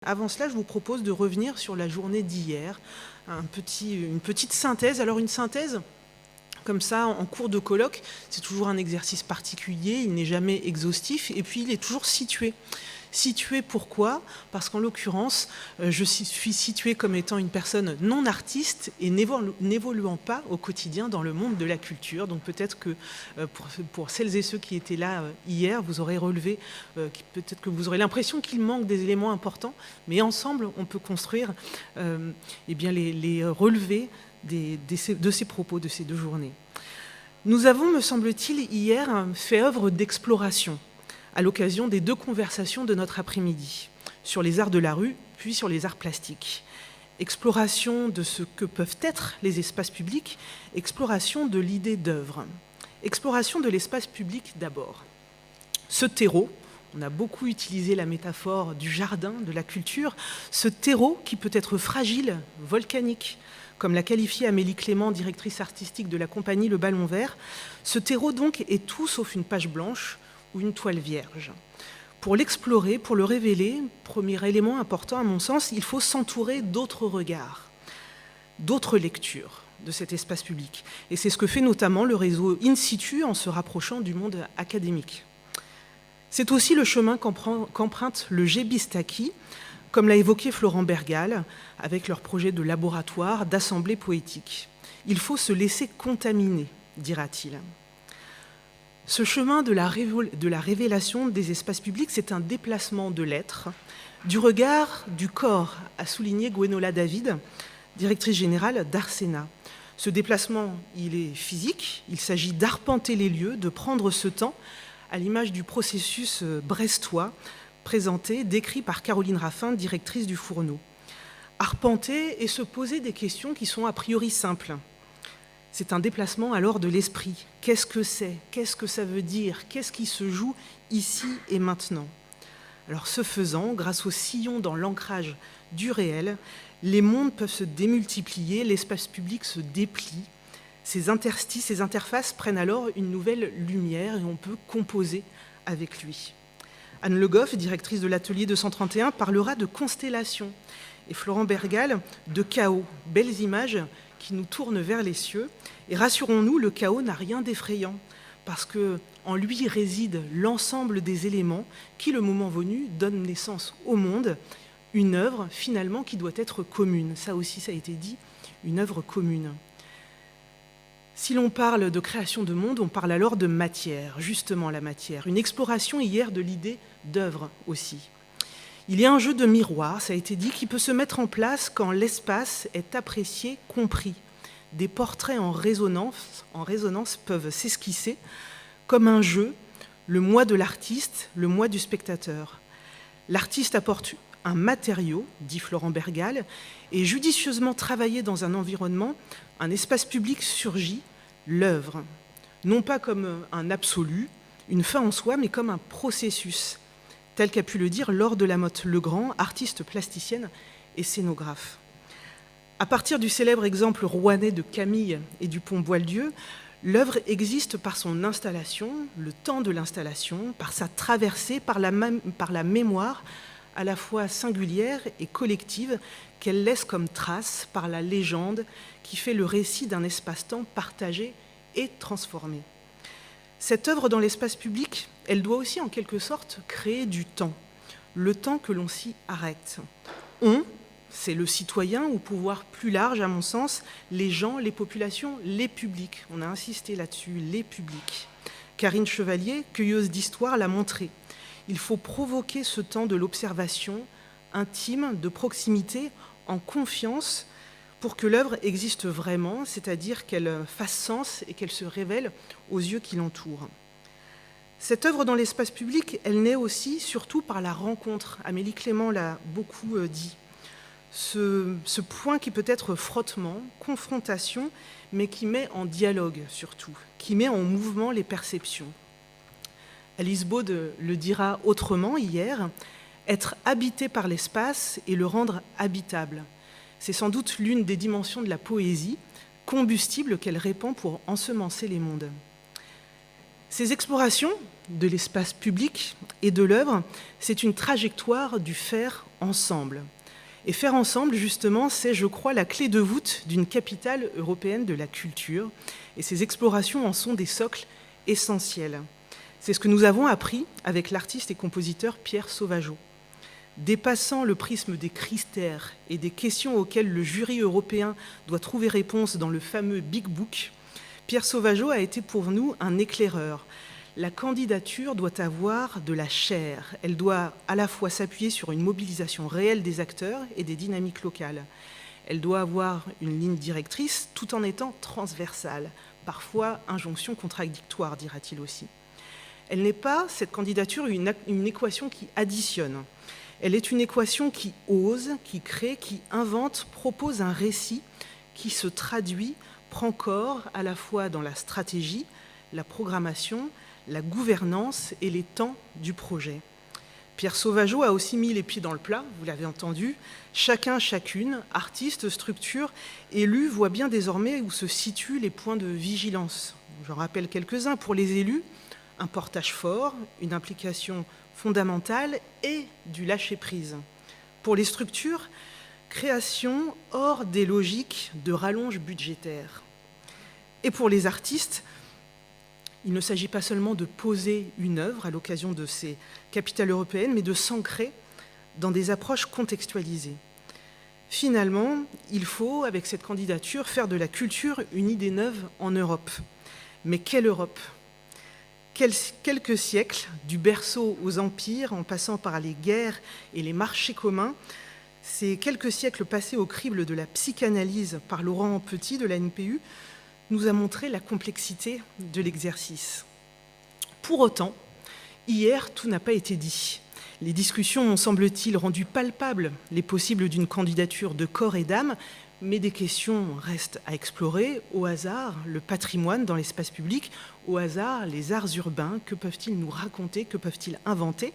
Avant cela, je vous propose de revenir sur la journée d'hier, une petite synthèse. Alors une synthèse, comme ça, en cours de colloque, c'est toujours un exercice particulier, il n'est jamais exhaustif, et puis il est toujours situé. Situé pourquoi? Parce qu'en l'occurrence, je suis située comme étant une personne non artiste et n'évoluant pas au quotidien dans le monde de la culture. Donc peut-être que pour celles et ceux qui étaient là hier, vous aurez relevé, peut-être que vous aurez l'impression qu'il manque des éléments importants, mais ensemble, on peut construire eh bien, les relevés de ces propos de ces deux journées. Nous avons, me semble-t-il, hier fait œuvre d'exploration à l'occasion des deux conversations de notre après-midi, sur les arts de la rue, puis sur les arts plastiques. Exploration de ce que peuvent être les espaces publics, exploration de l'idée d'œuvre. Exploration de l'espace public d'abord. Ce terreau, on a beaucoup utilisé la métaphore du jardin, de la culture, ce terreau qui peut être fragile, volcanique, comme l'a qualifié Amélie Clément, directrice artistique de la compagnie Le Ballon Vert. Ce terreau donc est tout sauf une page blanche, ou une toile vierge. Pour l'explorer, pour le révéler, premier élément important à mon sens, il faut s'entourer d'autres regards, d'autres lectures de cet espace public. Et c'est ce que fait notamment le réseau In Situ en se rapprochant du monde académique. C'est aussi le chemin qu'emprunte le Gebistaki, comme l'a évoqué Florent Bergal, avec leur projet de laboratoire, d'assemblée poétique. Il faut se laisser contaminer, dira-t-il. Ce chemin de la révélation des espaces publics, c'est un déplacement de l'être, du regard, du corps, a souligné Gwenola David, directrice générale d'Arsena. Ce déplacement, il est physique, il s'agit d'arpenter les lieux, de prendre ce temps, à l'image du processus brestois, présenté, décrit par Caroline Raffin, directrice du Fourneau. Arpenter et se poser des questions qui sont a priori simples. C'est un déplacement alors de l'esprit. Qu'est-ce que c'est? Qu'est-ce que ça veut dire? Qu'est-ce qui se joue ici et maintenant? Alors ce faisant, grâce au sillon dans l'ancrage du réel, les mondes peuvent se démultiplier, l'espace public se déplie, ces interstices, ces interfaces prennent alors une nouvelle lumière et on peut composer avec lui. Anne Le Goff, directrice de l'atelier 231, parlera de constellation et Florent Bergal de chaos, belles images qui nous tournent vers les cieux. Et rassurons-nous, le chaos n'a rien d'effrayant, parce qu'en lui réside l'ensemble des éléments qui, le moment venu, donnent naissance au monde, une œuvre finalement qui doit être commune. Ça aussi, ça a été dit, une œuvre commune. Si l'on parle de création de monde, on parle alors de matière, justement la matière. Une exploration hier de l'idée d'œuvre aussi. Il y a un jeu de miroir, ça a été dit, qui peut se mettre en place quand l'espace est apprécié, compris. Des portraits en résonance peuvent s'esquisser comme un jeu, le moi de l'artiste, le moi du spectateur. L'artiste apporte un matériau, dit Florent Bergal, et judicieusement travaillé dans un environnement, un espace public surgit, l'œuvre. Non pas comme un absolu, une fin en soi, mais comme un processus, tel qu'a pu le dire Laure Delamotte-Legrand, artiste plasticienne et scénographe. À partir du célèbre exemple rouennais de Camille et du pont Boieldieu, l'œuvre existe par son installation, le temps de l'installation, par sa traversée, par la mémoire à la fois singulière et collective qu'elle laisse comme trace, par la légende qui fait le récit d'un espace-temps partagé et transformé. Cette œuvre dans l'espace public, elle doit aussi en quelque sorte créer du temps, le temps que l'on s'y arrête. On, c'est le citoyen, ou pouvoir plus large à mon sens, les gens, les populations, les publics. On a insisté là-dessus, les publics. Karine Chevalier, cueilleuse d'histoire, l'a montré. Il faut provoquer ce temps de l'observation intime, de proximité, en confiance, pour que l'œuvre existe vraiment, c'est-à-dire qu'elle fasse sens et qu'elle se révèle aux yeux qui l'entourent. Cette œuvre dans l'espace public, elle naît aussi, surtout par la rencontre. Amélie Clément l'a beaucoup dit. Ce point qui peut être frottement, confrontation, mais qui met en dialogue surtout, qui met en mouvement les perceptions. Alice Baud le dira autrement hier, être habité par l'espace et le rendre habitable. C'est sans doute l'une des dimensions de la poésie, combustible qu'elle répand pour ensemencer les mondes. Ces explorations de l'espace public et de l'œuvre, c'est une trajectoire du faire ensemble. Et faire ensemble, justement, c'est, je crois, la clé de voûte d'une capitale européenne de la culture. Et ces explorations en sont des socles essentiels. C'est ce que nous avons appris avec l'artiste et compositeur Pierre Sauvageau. Dépassant le prisme des critères et des questions auxquelles le jury européen doit trouver réponse dans le fameux Big Book, Pierre Sauvageau a été pour nous un éclaireur. La candidature doit avoir de la chair. Elle doit à la fois s'appuyer sur une mobilisation réelle des acteurs et des dynamiques locales. Elle doit avoir une ligne directrice tout en étant transversale. Parfois, injonction contradictoire, dira-t-il aussi. Elle n'est pas, cette candidature, une équation qui additionne. Elle est une équation qui ose, qui crée, qui invente, propose un récit qui se traduit, prend corps à la fois dans la stratégie, la programmation, la gouvernance et les temps du projet. Pierre Sauvageau a aussi mis les pieds dans le plat, vous l'avez entendu. Chacun, chacune, artiste, structure, élu, voit bien désormais où se situent les points de vigilance. J'en rappelle quelques-uns. Pour les élus, un portage fort, une implication fondamentale et du lâcher-prise. Pour les structures, création hors des logiques de rallonge budgétaire. Et pour les artistes, il ne s'agit pas seulement de poser une œuvre à l'occasion de ces capitales européennes, mais de s'ancrer dans des approches contextualisées. Finalement, il faut, avec cette candidature, faire de la culture une idée neuve en Europe. Mais quelle Europe ? Quelques siècles, du berceau aux empires, en passant par les guerres et les marchés communs, ces quelques siècles passés au crible de la psychanalyse par Laurent Petit de la NPU, nous a montré la complexité de l'exercice. Pour autant, hier, tout n'a pas été dit. Les discussions ont, semble-t-il, rendu palpables les possibles d'une candidature de corps et d'âme, mais des questions restent à explorer. Au hasard, le patrimoine dans l'espace public, au hasard, les arts urbains, que peuvent-ils nous raconter, que peuvent-ils inventer ?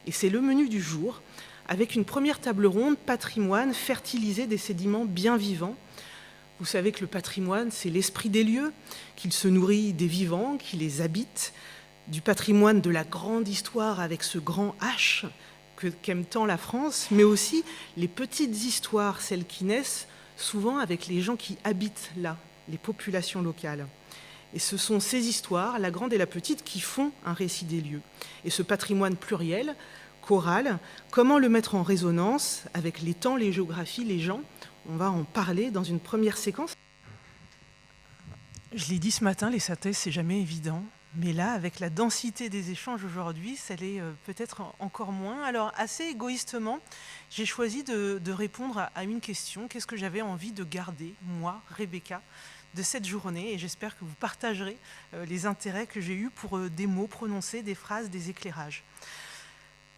Et c'est le menu du jour, avec une première table ronde, patrimoine, fertiliser des sédiments bien vivants. Vous savez que le patrimoine, c'est l'esprit des lieux, qu'il se nourrit des vivants, qui les habitent, du patrimoine de la grande histoire avec ce grand H qu'aime tant la France, mais aussi les petites histoires, celles qui naissent souvent avec les gens qui habitent là, les populations locales. Et ce sont ces histoires, la grande et la petite, qui font un récit des lieux. Et ce patrimoine pluriel, choral, comment le mettre en résonance avec les temps, les géographies, les gens ? On va en parler dans une première séquence. Je l'ai dit ce matin, les synthèses, c'est jamais évident. Mais là, avec la densité des échanges aujourd'hui, ça l'est peut-être encore moins. Alors, assez égoïstement, j'ai choisi de répondre à une question. Qu'est-ce que j'avais envie de garder, moi, Rebecca, de cette journée ? Et j'espère que vous partagerez les intérêts que j'ai eus pour des mots prononcés, des phrases, des éclairages.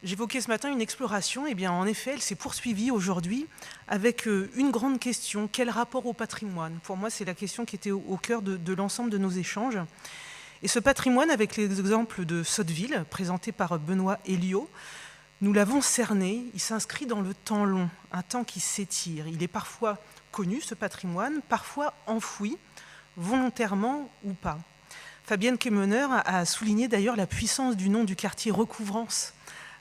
J'évoquais ce matin une exploration, et bien en effet, elle s'est poursuivie aujourd'hui avec une grande question, quel rapport au patrimoine ? Pour moi, c'est la question qui était au cœur de l'ensemble de nos échanges. Et ce patrimoine, avec l'exemple de Sotteville, présenté par Benoît Héliot, nous l'avons cerné, il s'inscrit dans le temps long, un temps qui s'étire. Il est parfois connu, ce patrimoine, parfois enfoui, volontairement ou pas. Fabienne Quémeneur a souligné d'ailleurs la puissance du nom du quartier Recouvrance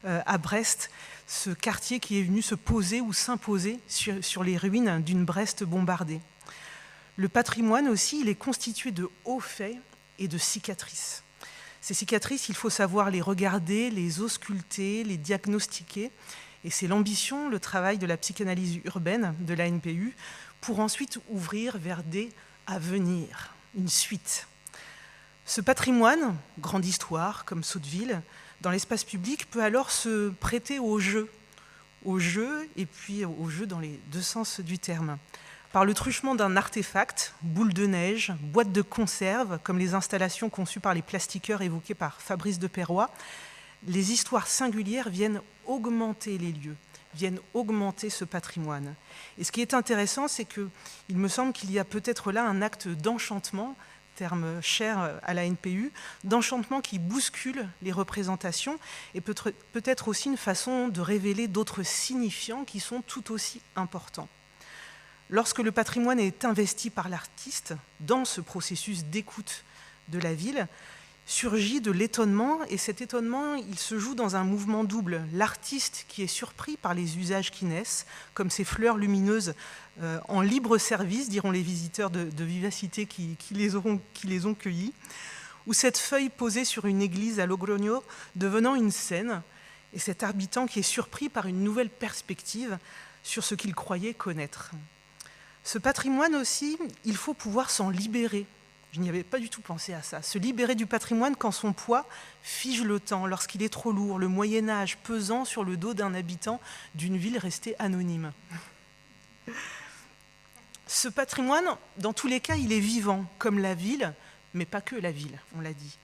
à Brest, ce quartier qui est venu se poser ou s'imposer sur les ruines d'une Brest bombardée. Le patrimoine aussi, il est constitué de hauts faits et de cicatrices. Ces cicatrices, il faut savoir les regarder, les ausculter, les diagnostiquer. Et c'est l'ambition, le travail de la psychanalyse urbaine de la NPU pour ensuite ouvrir vers des à venir, une suite. Ce patrimoine, grande histoire comme Sotteville, dans l'espace public peut alors se prêter au jeu et puis au jeu dans les deux sens du terme. Par le truchement d'un artefact, boule de neige, boîte de conserve, comme les installations conçues par les plastiqueurs évoquées par Fabrice de Perrois, les histoires singulières viennent augmenter les lieux, viennent augmenter ce patrimoine. Et ce qui est intéressant, c'est qu'il me semble qu'il y a peut-être là un acte d'enchantement, terme cher à la NPU, d'enchantement qui bouscule les représentations et peut-être aussi une façon de révéler d'autres signifiants qui sont tout aussi importants. Lorsque le patrimoine est investi par l'artiste dans ce processus d'écoute de la ville, surgit de l'étonnement, et cet étonnement, il se joue dans un mouvement double. L'artiste qui est surpris par les usages qui naissent, comme ces fleurs lumineuses en libre service, diront les visiteurs de Vivacité qui les ont cueillies, ou cette feuille posée sur une église à Logroño devenant une scène, et cet habitant qui est surpris par une nouvelle perspective sur ce qu'il croyait connaître. Ce patrimoine aussi, il faut pouvoir s'en libérer. Je n'y avais pas du tout pensé à ça. Se libérer du patrimoine quand son poids fige le temps, lorsqu'il est trop lourd, le Moyen-Âge pesant sur le dos d'un habitant d'une ville restée anonyme. Ce patrimoine, dans tous les cas, il est vivant, comme la ville, mais pas que la ville, on l'a dit.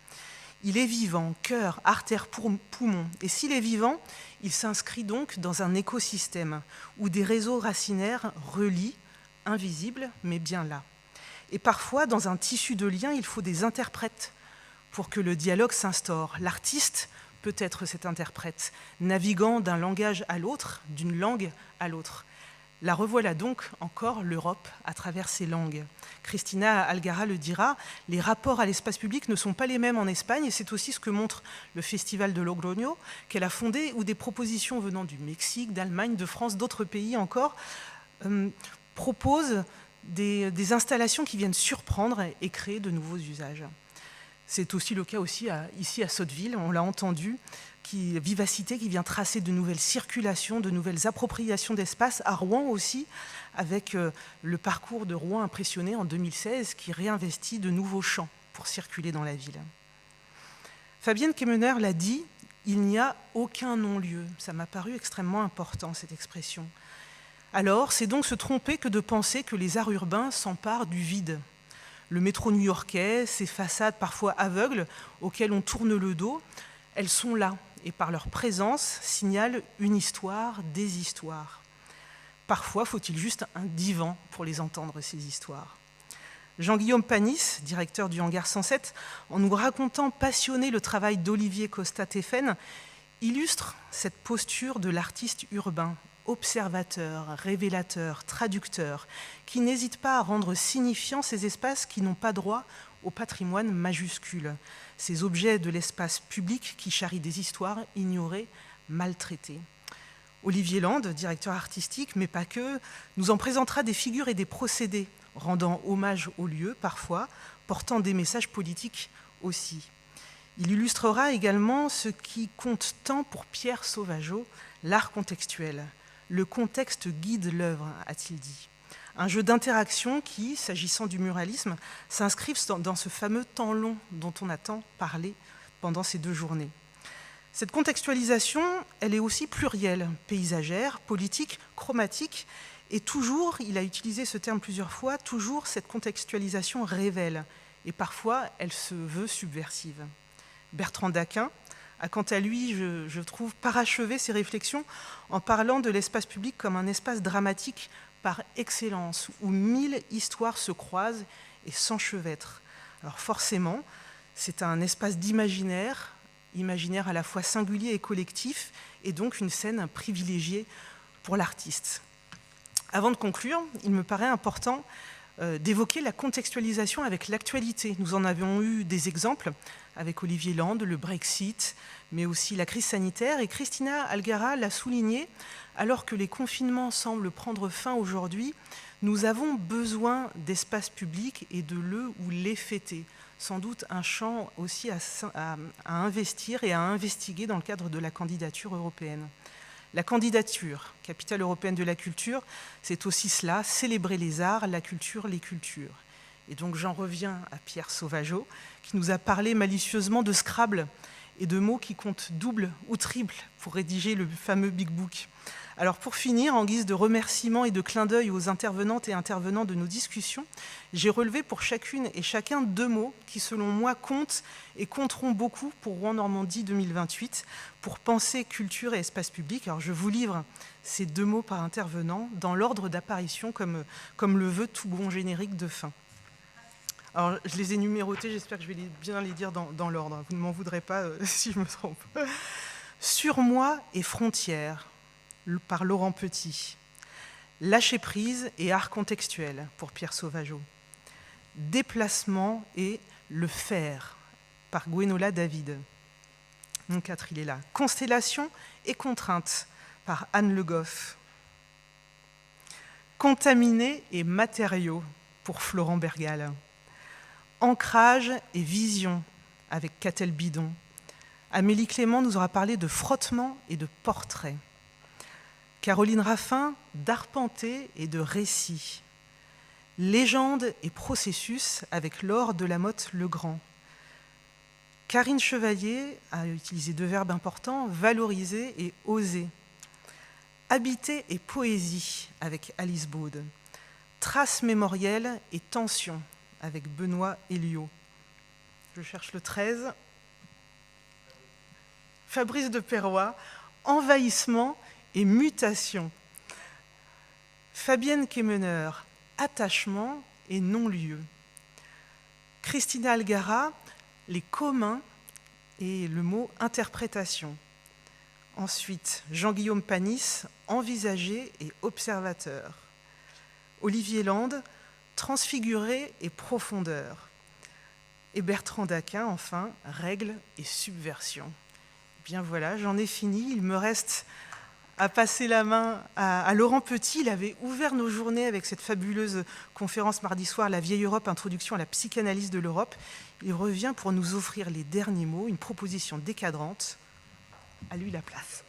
Il est vivant, cœur, artère, poumon. Et s'il est vivant, il s'inscrit donc dans un écosystème où des réseaux racinaires relient, invisibles, mais bien là. Et parfois, dans un tissu de liens, il faut des interprètes pour que le dialogue s'instaure. L'artiste peut être cet interprète, naviguant d'un langage à l'autre, d'une langue à l'autre. La revoilà donc encore l'Europe à travers ses langues. Cristina Algara le dira, les rapports à l'espace public ne sont pas les mêmes en Espagne, et c'est aussi ce que montre le Festival de Logroño qu'elle a fondé, où des propositions venant du Mexique, d'Allemagne, de France, d'autres pays encore, proposent des installations qui viennent surprendre et créer de nouveaux usages. C'est aussi le cas aussi ici à Sotteville, on l'a entendu, Vivacité qui vient tracer de nouvelles circulations, de nouvelles appropriations d'espace, à Rouen aussi, avec le parcours de Rouen impressionné en 2016 qui réinvestit de nouveaux champs pour circuler dans la ville. Fabienne Kemener l'a dit, il n'y a aucun non-lieu. Ça m'a paru extrêmement important, cette expression. Alors, c'est donc se tromper que de penser que les arts urbains s'emparent du vide. Le métro new-yorkais, ses façades parfois aveugles, auxquelles on tourne le dos, elles sont là, et par leur présence signalent une histoire, des histoires. Parfois, faut-il juste un divan pour les entendre, ces histoires. Jean-Guillaume Panis, directeur du Hangar 107, en nous racontant passionné le travail d'Olivier Costa-Teffen, illustre cette posture de l'artiste urbain, observateur, révélateur, traducteur, qui n'hésite pas à rendre signifiants ces espaces qui n'ont pas droit au patrimoine majuscule, ces objets de l'espace public qui charrient des histoires ignorées, maltraitées. Olivier Land, directeur artistique, mais pas que, nous en présentera des figures et des procédés, rendant hommage aux lieux parfois, portant des messages politiques aussi. Il illustrera également ce qui compte tant pour Pierre Sauvageau, l'art contextuel. Le contexte guide l'œuvre, a-t-il dit. Un jeu d'interaction qui, s'agissant du muralisme, s'inscrive dans ce fameux temps long dont on a tant parlé pendant ces 2 journées. Cette contextualisation, elle est aussi plurielle, paysagère, politique, chromatique, et toujours, il a utilisé ce terme plusieurs fois, toujours cette contextualisation révèle, et parfois elle se veut subversive. Bertrand Daquin a quant à lui, je trouve, parachevé ses réflexions en parlant de l'espace public comme un espace dramatique par excellence, où 1000 histoires se croisent et s'enchevêtrent. Alors forcément, c'est un espace d'imaginaire, imaginaire à la fois singulier et collectif, et donc une scène privilégiée pour l'artiste. Avant de conclure, il me paraît important d'évoquer la contextualisation avec l'actualité. Nous en avions eu des exemples avec Olivier Land, le Brexit, mais aussi la crise sanitaire, et Cristina Algara l'a souligné, alors que les confinements semblent prendre fin aujourd'hui, nous avons besoin d'espaces publics et de le ou les fêter. Sans doute un champ aussi à investir et à investiguer dans le cadre de la candidature européenne. La candidature, capitale européenne de la culture, c'est aussi cela, célébrer les arts, la culture, les cultures. Et donc j'en reviens à Pierre Sauvageau, qui nous a parlé malicieusement de Scrabble et de mots qui comptent double ou triple pour rédiger le fameux Big Book. Alors pour finir, en guise de remerciement et de clin d'œil aux intervenantes et intervenants de nos discussions, j'ai relevé pour chacune et chacun 2 mots qui, selon moi, comptent et compteront beaucoup pour Rouen Normandie 2028, pour penser culture et espace public. Alors je vous livre ces 2 mots par intervenant dans l'ordre d'apparition comme le veut tout bon générique de fin. Alors je les ai numérotés, j'espère que je vais bien les dire dans l'ordre. Vous ne m'en voudrez pas si je me trompe. Surmoi et frontières, par Laurent Petit. Lâcher prise et art contextuel, pour Pierre Sauvageau. Déplacement et le faire, par Gwenola David. Mon 4, il est là. Constellation et contrainte par Anne Le Goff. Contaminé et matériaux pour Florent Bergal. Ancrage et vision avec Catel Bidon. Amélie Clément nous aura parlé de frottement et de portrait. Caroline Raffin, d'arpenté et de récit. Légende et processus avec Laure Delamotte-Legrand. Karine Chevalier a utilisé 2 verbes importants, valoriser et oser. Habiter et poésie avec Alice Baude. Traces mémorielles et tension avec Benoît Héliot. Je cherche le 13. Fabrice de Perrois, envahissement et mutation. Fabienne Quémeneur, attachement et non-lieu. Christina Algara, les communs et le mot interprétation. Ensuite, Jean-Guillaume Panis, envisager et observateur. Olivier Land, transfiguré et profondeur. Et Bertrand Daquin, enfin, règles et subversion. Bien voilà, j'en ai fini. Il me reste à passer la main à Laurent Petit. Il avait ouvert nos journées avec cette fabuleuse conférence mardi soir, La vieille Europe, introduction à la psychanalyse de l'Europe. Il revient pour nous offrir les derniers mots, une proposition décadrante. À lui la place.